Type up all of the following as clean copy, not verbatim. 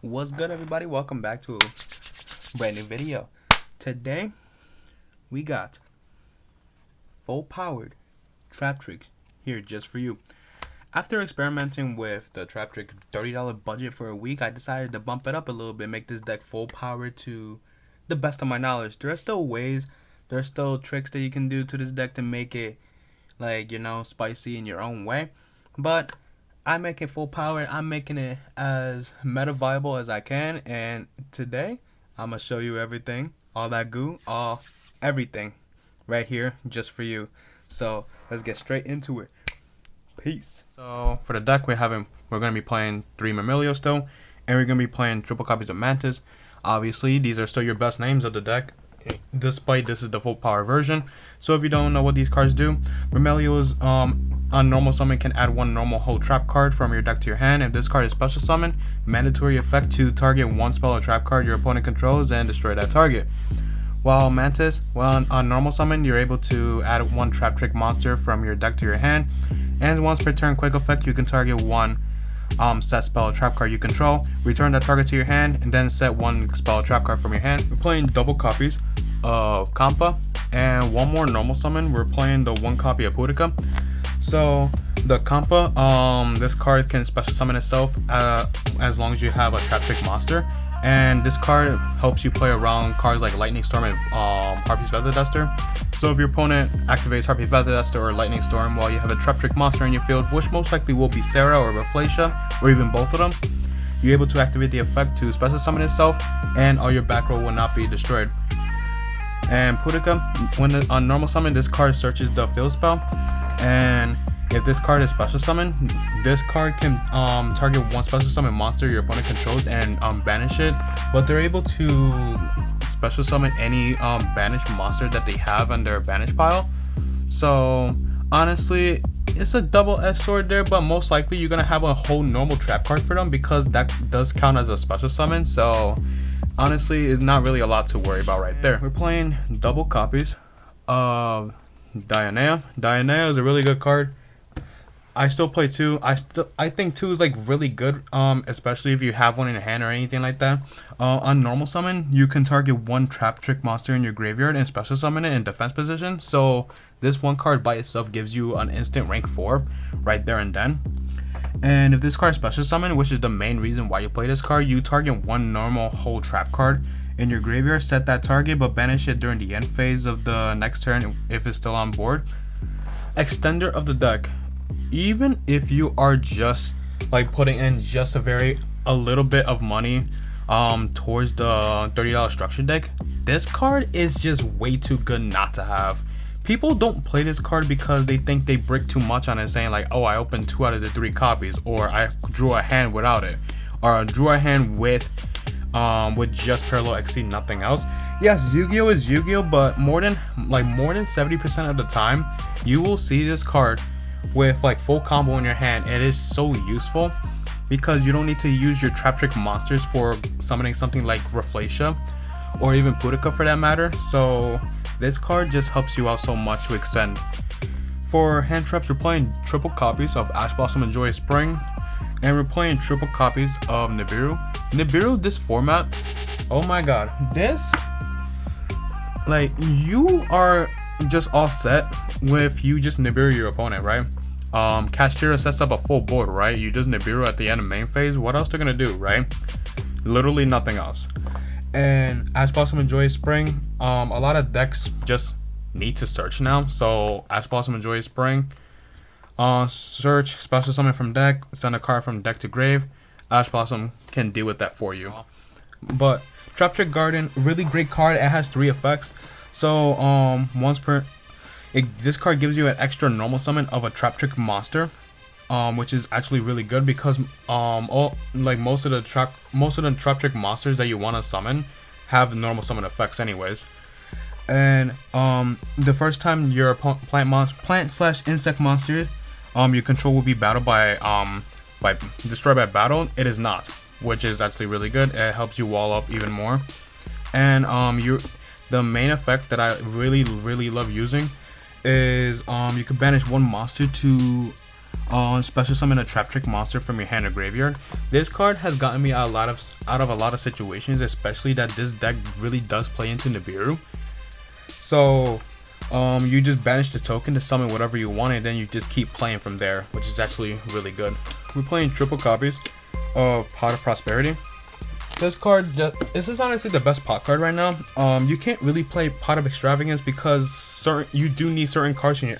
What's good, everybody? Welcome back to a brand new video. Today we got full powered Traptrix here just for you. After experimenting with the Traptrix $30 budget for a week, I decided to bump it up a little bit, make this deck full powered to the best of my knowledge. There are still ways, there are still tricks that you can do to this deck to make it, like, you know, spicy in your own way, but I make it full power. I'm making it as meta viable as I can, and today I'm gonna show you everything, all that goo, everything right here just for you. So let's get straight into it. Peace. So for the deck we're gonna be playing 3 Yugioh still, and we're gonna be playing triple copies of Mantis. Obviously these are still your best names of the deck, despite this is the full power version. So if you don't know what these cards do, Yugioh is on normal summon can add 1 normal hold trap card from your deck to your hand. If this card is special summon, mandatory effect to target 1 spell or trap card your opponent controls and destroy that target. While Mantis, on normal summon, you're able to add 1 Traptrix monster from your deck to your hand, and once per turn quick effect, you can target 1 set spell or trap card you control, return that target to your hand, and then set 1 spell or trap card from your hand. We're playing double copies of Kampa and 1 more normal summon. We're playing the 1 copy of Pudica. So the Kampa, this card can special summon itself as long as you have a Traptrix monster, and this card helps you play around cards like Lightning Storm and Harpy's Feather Duster. So if your opponent activates Harpy's Feather Duster or Lightning Storm while you have a Traptrix monster in your field, which most likely will be Sarah or Rafflesia, or even both of them, you're able to activate the effect to special summon itself, and all your back row will not be destroyed. And Pudica, on normal summon, this card searches the field spell, and if this card is special summon, this card can target 1 special summon monster your opponent controls and banish it, but they're able to special summon any banished monster that they have on their banish pile. So honestly, it's a double-edged sword there, but most likely you're gonna have a whole normal trap card for them because that does count as a special summon. So honestly, it's not really a lot to worry about right there. We're playing double copies of Yugioh. Yugioh is a really good card. I still play 2. I think 2 is like really good, especially if you have one in your hand or anything like that. On normal summon, you can target 1 Traptrix monster in your graveyard and special summon it in defense position. So this 1 card by itself gives you an instant rank 4 right there and then. And if this card is special summon, which is the main reason why you play this card, you target 1 normal hold trap card in your graveyard, set that target, but banish it during the end phase of the next turn if it's still on board. Extender of the deck. Even if you are just like putting in just a little bit of money towards the $30 structure deck, this card is just way too good not to have. People don't play this card because they think they brick too much on it, saying like, oh, I opened 2 out of the 3 copies, or I drew a hand without it, or I drew a hand with just parallel exceed nothing else. Yes, Yugioh is Yugioh, but more than 70% of the time you will see this card with like full combo in your hand. It is so useful because you don't need to use your Traptrix monsters for summoning something like Rafflesia or even Pudica for that matter. So this card just helps you out so much to extend. For hand traps, we're playing triple copies of Ash Blossom and Joyous Spring, and we're playing triple copies of Nibiru. Nibiru, this format, oh my god, this, like, you are just all set with you just Nibiru your opponent, right? Kashira sets up a full board, right? You just Nibiru at the end of main phase. What else they're gonna do, right? Literally nothing else. And Ash Blossom and Joyous Spring, a lot of decks just need to search now. So Ash Blossom and Joyous Spring, search, special summon from deck, send a card from deck to grave. Ash Blossom can deal with that for you. But Traptrix Garden, really great card. It has 3 effects. So once per this card gives you an extra normal summon of a Traptrix monster, which is actually really good because most of the Traptrix monsters that you want to summon have normal summon effects anyways. And the first time your plant/insect monster you control will be battled by destroyed by battle, it is not, which is actually really good. It helps you wall up even more. And the main effect that I really love using is you can banish 1 monster to special summon a Traptrix monster from your hand or graveyard. This card has gotten me out of a lot of situations, especially that this deck really does play into Nibiru. So you just banish the token to summon whatever you want, and then you just keep playing from there, which is actually really good. We're playing triple copies of Pot of Prosperity. This is honestly the best pot card right now. You can't really play Pot of Extravagance because you do need certain cards in your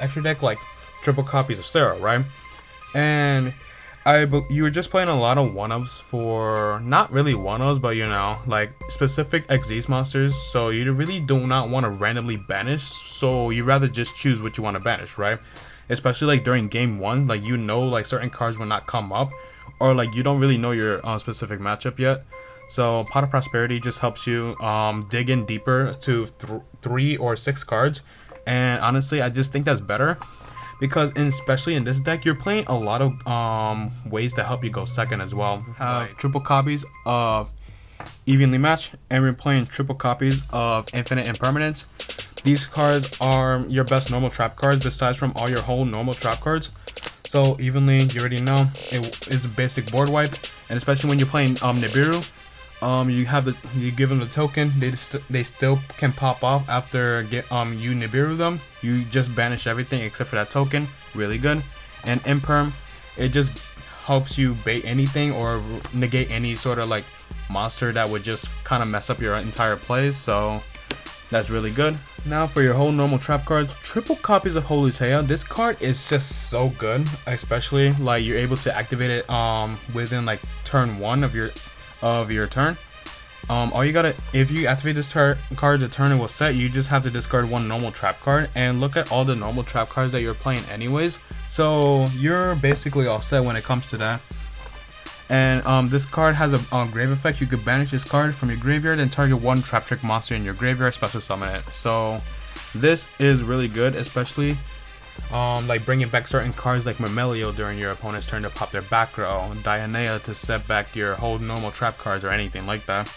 extra deck, like triple copies of Sarah, right? And you were just playing a lot of one-ofs for, not really one-ofs, but you know, like specific Xyz monsters. So you really do not want to randomly banish. So you rather just choose what you want to banish, right? Especially like during game one, like you know, like certain cards will not come up, or like you don't really know your specific matchup yet. So Pot of Prosperity just helps you dig in deeper to 3 or 6 cards, and honestly, I just think that's better. Because especially in this deck, you're playing a lot of ways to help you go second as well. Have triple copies of Evenly Match, and we're playing triple copies of Infinite Impermanence. These cards are your best normal trap cards besides from all your whole normal trap cards. So Evenly, you already know, it is a basic board wipe, and especially when you're playing Nibiru, you give them the token, they still can pop off after you Nibiru them. You just banish everything except for that token. Really good. And Imperm, it just helps you bait anything or negate any sort of like monster that would just kind of mess up your entire plays. So that's really good. Now for your whole normal trap cards, triple copies of Holy Taya. This card is just so good, especially like you're able to activate it within like turn 1 of your turn. All you gotta, if you activate this card, the turn it will set, you just have to discard 1 normal trap card, and look at all the normal trap cards that you're playing anyways. So you're basically all set when it comes to that. And this card has a grave effect. You could banish this card from your graveyard and target 1 Traptrix monster in your graveyard, special summon it. So this is really good, especially like bringing back certain cards like Mamelio during your opponent's turn to pop their back row, Dianea to set back your whole normal trap cards or anything like that.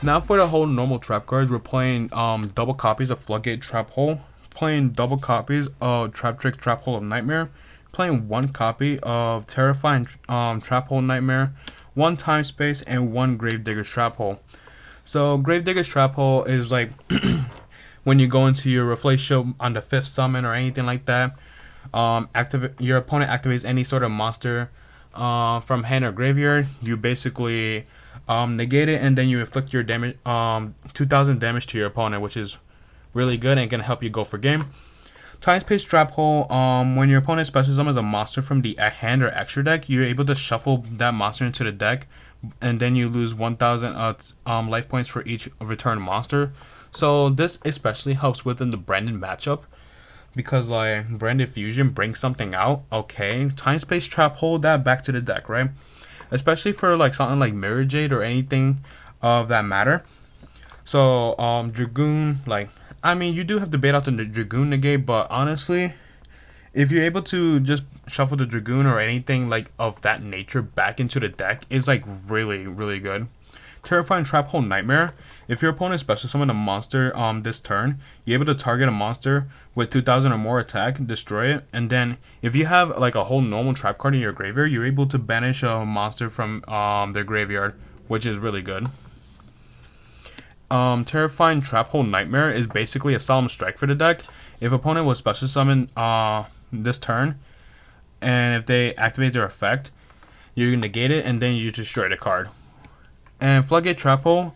Now for the whole normal trap cards, we're playing double copies of Floodgate Trap Hole, playing double copies of Traptrix Trap Hole of Nightmare, playing 1 copy of Terrifying Trap Hole Nightmare, 1 Time Space, and 1 Gravedigger's Trap Hole. So Gravedigger's Trap Hole is like when you go into your Reflatio on the 5th summon or anything like that, your opponent activates any sort of monster from hand or graveyard, you basically negate it, and then you inflict your damage, 2000 damage to your opponent, which is really good and can help you go for game. Time Space Trap Hole, when your opponent special summons a monster from the hand or extra deck, you're able to shuffle that monster into the deck, and then you lose 1000 life points for each return monster. So this especially helps within the Branded matchup, because like Branded Fusion brings something out. Okay, Time Space Trap Hole that back to the deck, right? Especially for like something like Mirror Jade or anything of that matter. So Dragoon, like, I mean, you do have to bait out the Dragoon negate, but honestly, if you're able to just shuffle the Dragoon or anything like of that nature back into the deck, is like really, really good. Terrifying Trap Hole Nightmare. If your opponent special summon a monster this turn, you're able to target a monster with 2000 or more attack, destroy it, and then if you have like a whole normal trap card in your graveyard, you're able to banish a monster from their graveyard, which is really good. Terrifying Trap Hole Nightmare is basically a Solemn Strike for the deck. If opponent was special summon this turn, and if they activate their effect, you negate it and then you destroy the card. And Floodgate Trap Hole,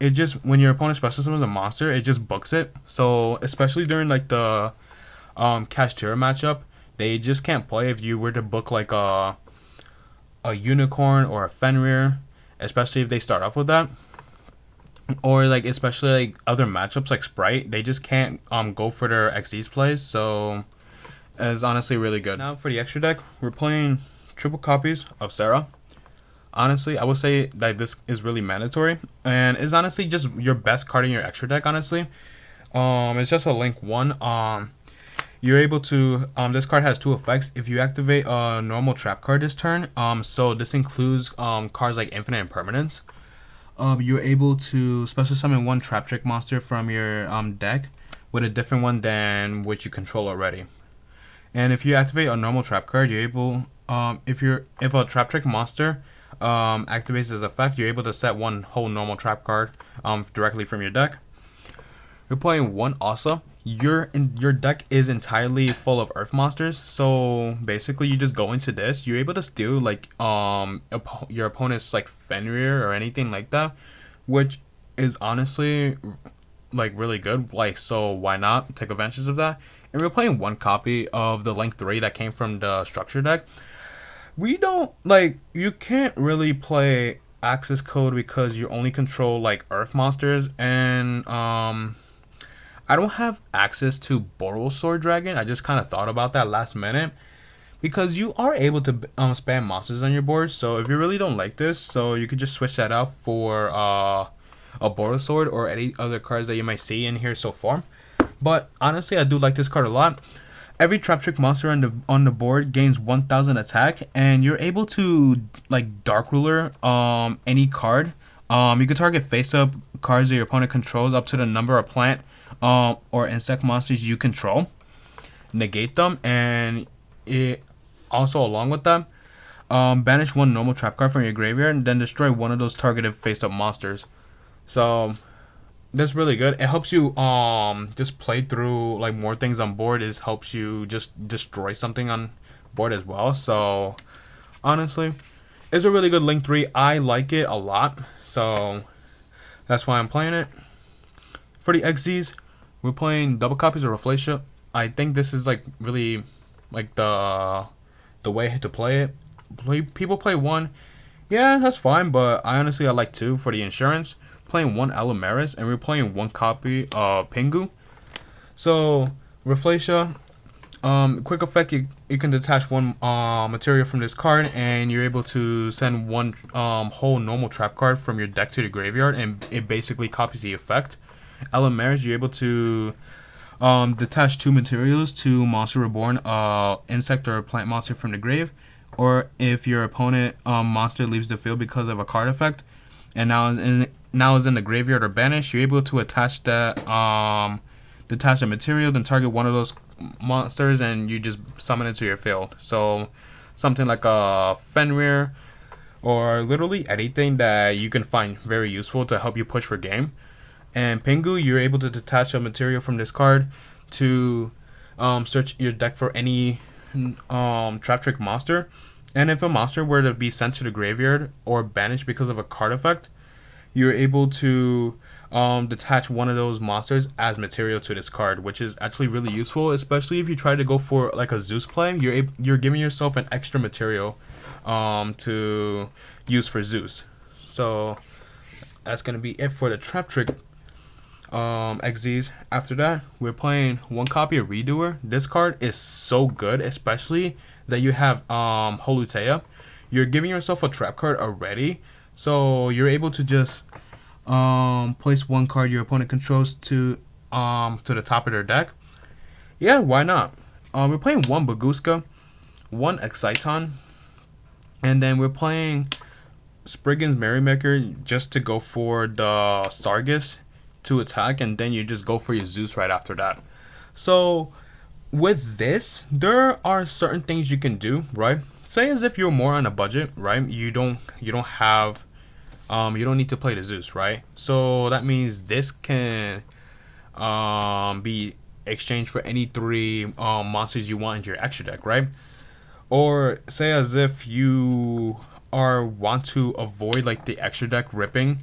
it just, when your opponent special summons a monster, it just books it. So especially during like the Kashtira matchup, they just can't play if you were to book like a Unicorn or a Fenrir, especially if they start off with that. Or like especially like other matchups like Sprite, they just can't go for their Xyz plays. So it's honestly really good. Now for the extra deck, we're playing triple copies of Sarah. Honestly, I would say that this is really mandatory, and it's honestly just your best card in your extra deck. Honestly, it's just a link 1. You're able to this card has 2 effects. If you activate a normal trap card this turn, so this includes cards like Infinite Impermanence. You're able to special summon 1 Traptrix monster from your deck with a different one than which you control already. And if you activate a normal trap card, you're able if a Traptrix monster activates this effect, you're able to set one whole normal trap card directly from your deck. You're playing one Asa. Your deck is entirely full of Earth monsters, so basically you just go into this. You're able to steal like your opponent's like Fenrir or anything like that, which is honestly like really good. Like, so why not take advantage of that? And we're playing one copy of the Link 3 that came from the structure deck. We don't like, you can't really play access code because you only control like Earth monsters, and I don't have access to Boros Sword Dragon. I just kind of thought about that last minute, because you are able to spam monsters on your board. So if you really don't like this, so you could just switch that out for a Boros Sword or any other cards that you might see in here so far. But honestly, I do like this card a lot. Every Traptrix monster on the board gains 1,000 attack, and you're able to like Dark Ruler any card. You can target face-up cards that your opponent controls up to the number of plant or insect monsters you control. Negate them, and it also, along with that, banish one normal trap card from your graveyard and then destroy one of those targeted face-up monsters. So that's really good. It helps you just play through like more things on board. It helps you just destroy something on board as well. So honestly, it's a really good Link 3. I like it a lot, so that's why I'm playing it. For the XZs, we're playing double copies of Rafflesia. I think this is like really like the way to play it. People play one, yeah, that's fine, but I like two for the insurance. Playing one Alamaris, and we're playing one copy of Pingu. So Rafflesia, quick effect, you can detach one material from this card, and you're able to send one whole normal trap card from your deck to the graveyard, and it basically copies the effect. Alamaris, you're able to detach two materials to Monster Reborn, insect or plant monster from the grave, or if your opponent monster leaves the field because of a card effect and now is in the graveyard or banished, you're able to attach that detach a material, then target one of those monsters, and you just summon it to your field. So something like a Fenrir, or literally anything that you can find very useful to help you push for game. And Pingu, you're able to detach a material from this card to search your deck for any Traptrix monster. And if a monster were to be sent to the graveyard or banished because of a card effect, you're able to detach one of those monsters as material to this card, which is actually really useful, especially if you try to go for like a Zeus play. You're giving yourself an extra material to use for Zeus. So that's gonna be it for the Traptrix XZs. After that, we're playing one copy of Redoer. This card is so good, especially that you have Holutea. You're giving yourself a trap card already, so you're able to just place one card your opponent controls to the top of their deck. Yeah, why not? We're playing one Baguska, one Exciton, and then we're playing Spriggan's Merrymaker just to go for the Sargus to attack, and then you just go for your Zeus right after that. So with this, there are certain things you can do, right? Say as if you're more on a budget, right? You don't have you don't need to play the Zeus, right? So that means this can be exchanged for any three monsters you want in your extra deck, right? Or say as if you want to avoid like the extra deck ripping,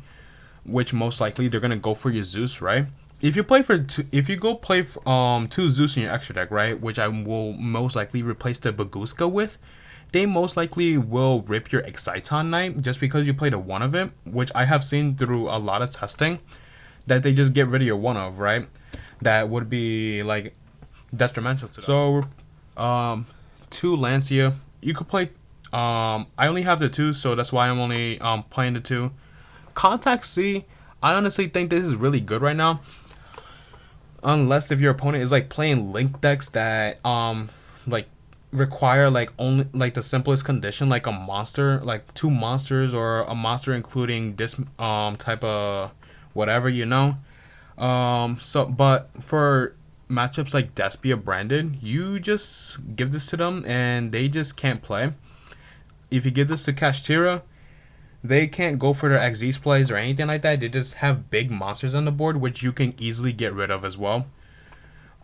which most likely they're gonna go for your Zeus, right? If you play two Zeus in your extra deck, right, which I will most likely replace the Baguska with, they most likely will rip your Exciton Knight just because you played a one of it, which I have seen through a lot of testing that they just get rid of your one of, right? That would be like detrimental to them. So two Lancia, you could play I only have the two, so that's why I'm only playing the two. Contact C, I honestly think this is really good right now, unless if your opponent is like playing link decks that like require like only like the simplest condition, like a monster, like two monsters, or a monster including this type of whatever, you know. So but for matchups like Despia branded, you just give this to them and they just can't play. If you give this to Kashtira, they can't go for their Xyz plays or anything like that. They just have big monsters on the board, which you can easily get rid of as well.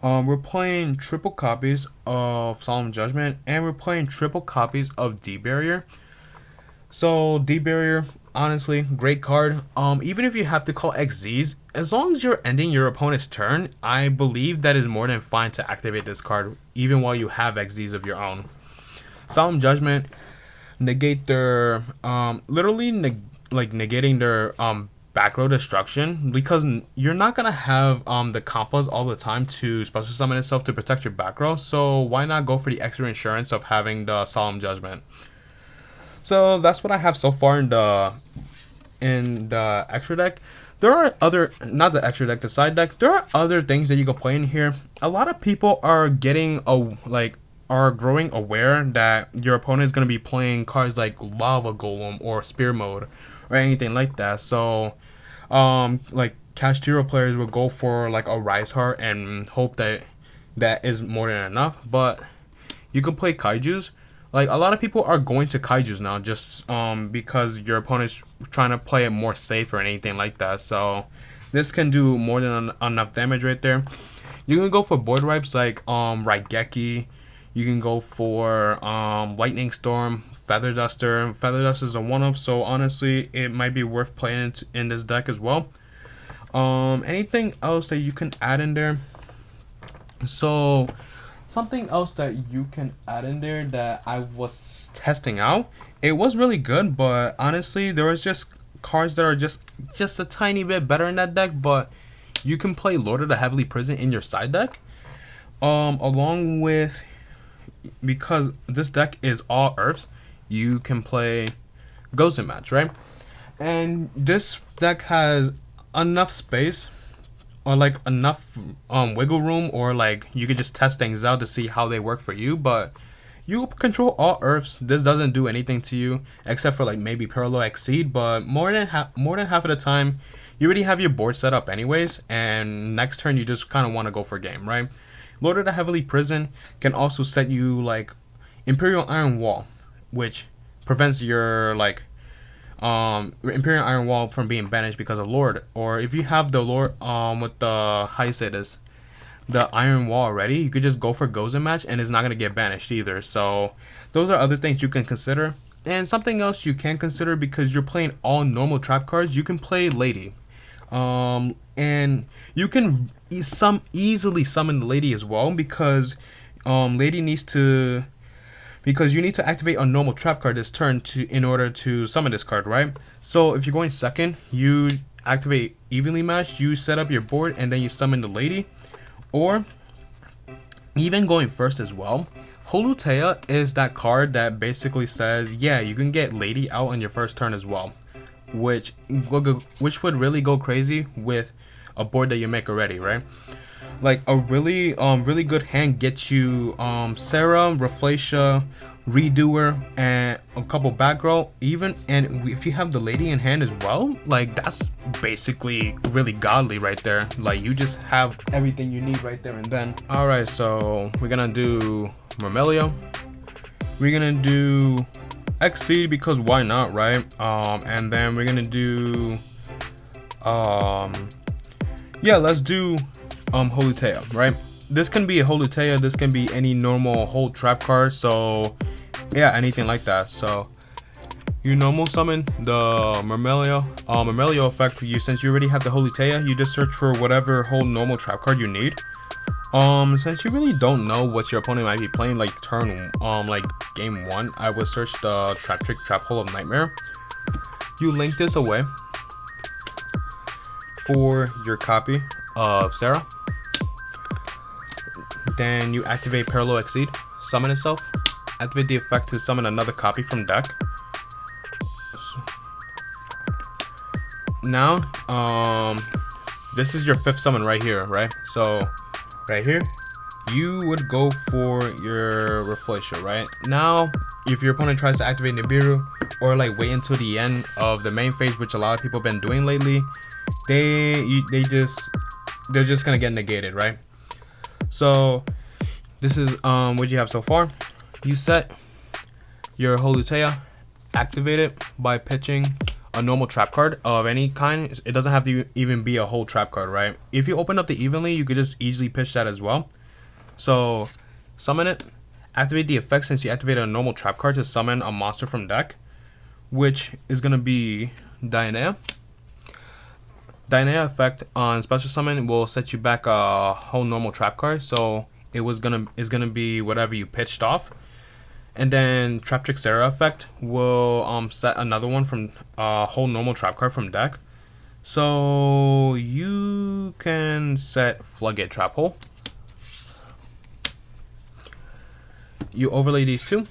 We're playing triple copies of Solemn Judgment, and we're playing triple copies of D-Barrier. So D-Barrier, honestly, great card. Even if you have to call Xyz, as long as you're ending your opponent's turn, I believe that is more than fine to activate this card, even while you have Xyz of your own. Solemn Judgment, negate their, literally negating their back row destruction, because you're not gonna have the compas all the time to special summon itself to protect your back row, so why not go for the extra insurance of having the Solemn Judgment? So that's what I have so far in the extra deck. There are other, not the extra deck, the side deck. There are other things that you can play in here. A lot of people are getting are growing aware that your opponent is going to be playing cards like Lava Golem or Spear Mode or anything like that. So like Kashtira players will go for like a Rise Heart and hope that that is more than enough. But you can play Kaijus. Like, a lot of people are going to Kaijus now just because your opponent's trying to play it more safe or anything like that. So this can do more than enough damage right there. You can go for board wipes like Raigeki. You can go for Lightning Storm, Feather Duster. Feather Duster is a one-off, so honestly, it might be worth playing in this deck as well. Anything else that you can add in there? So, something else that you can add in there that I was testing out. It was really good, but honestly, there was just cards that are just a tiny bit better in that deck. But you can play Lord of the Heavenly Prison in your side deck, along with, because this deck is all Earths, you can play Ghost Match, right? And this deck has enough space, or like enough wiggle room, or like you could just test things out to see how they work for you. But you control all Earths. This doesn't do anything to you except for like maybe Parallel Exceed. But more than half of the time, you already have your board set up anyways, and next turn you just kind of want to go for game, right? Lord of the Heavenly Prison can also set you like Imperial Iron Wall, which prevents your like Imperial Iron Wall from being banished because of Lord. Or if you have the Lord with the, how you say this, the Iron Wall already, you could just go for Gozen Match and it's not gonna get banished either. So those are other things you can consider. And something else you can consider, because you're playing all normal trap cards, you can play Lady. And you can easily summon the Lady as well, because Lady needs to, because you need to activate a normal trap card this turn in order to summon this card, right? So if you're going second, you activate Evenly Matched, you set up your board, and then you summon the Lady. Or even going first as well, Holutea is that card that basically says, yeah, you can get Lady out on your first turn as well, which would really go crazy with a board that you make already, right? Like a really good hand gets you Sarah, Rafflesia, Redoer, and a couple back row even. And if you have the Lady in hand as well, like that's basically really godly right there. Like you just have everything you need right there and then. All right, so we're gonna do Mermelio. We're gonna do Exceed because why not, right? And then we're gonna do yeah, let's do Holutea, right? This can be a Holutea, this can be any normal hold trap card, so yeah, anything like that. So you normal summon the Mermelio. Mermelio effect for you, since you already have the Holutea, you just search for whatever hold normal trap card you need. Since you really don't know what your opponent might be playing, like turn like game 1, I would search the Traptrix Trap Hole of Nightmare. You link this away for your copy of Sarah. Then you activate Parallel Exceed, summon itself, activate the effect to summon another copy from deck. Now, this is your 5th summon right here, right? So, right here, you would go for your Rafflesia, right? Now, if your opponent tries to activate Nibiru, or like wait until the end of the main phase, which a lot of people have been doing lately, they're just gonna get negated, right? So this is what you have so far. You set your Holutea, activate it by pitching a normal trap card of any kind. It doesn't have to even be a whole trap card, right? If you open up the evenly, you could just easily pitch that as well. So summon it, activate the effect since you activated a normal trap card to summon a monster from deck, which is gonna be Dionea. Dionea effect on special summon will set you back a whole normal trap card, so is gonna be whatever you pitched off. And then Traptrix effect will set another one from a whole normal trap card from deck. So you can set Floodgate Trap Hole. You overlay these two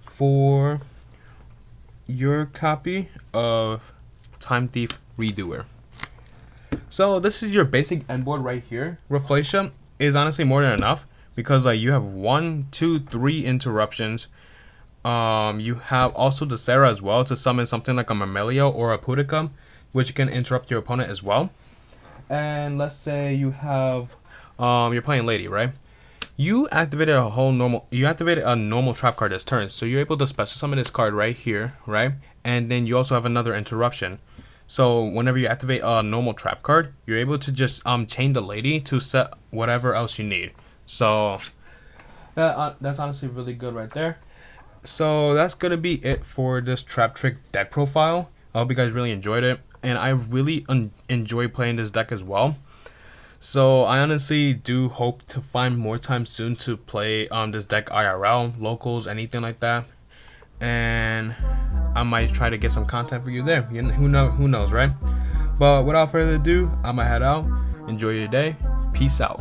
for your copy of Time Thief Redoer. So this is your basic end board right here. Rafflesia is honestly more than enough because like you have 1, 2, 3 interruptions. You have also the Sarah as well to summon something like a Mamelio or a Pudica, which can interrupt your opponent as well. And let's say you have you're playing Lady, right? You activated a normal trap card this turn, so you're able to special summon this card right here, right? And then you also have another interruption. So whenever you activate a normal trap card, you're able to just chain the Lady to set whatever else you need. So that's honestly really good right there. So that's gonna be it for this Traptrix deck profile. I hope you guys really enjoyed it, and I really enjoy playing this deck as well. So I honestly do hope to find more time soon to play this deck IRL, locals, anything like that, and I might try to get some content for you there. Who knows, right? But without further ado, I'ma head out. Enjoy your day. Peace out.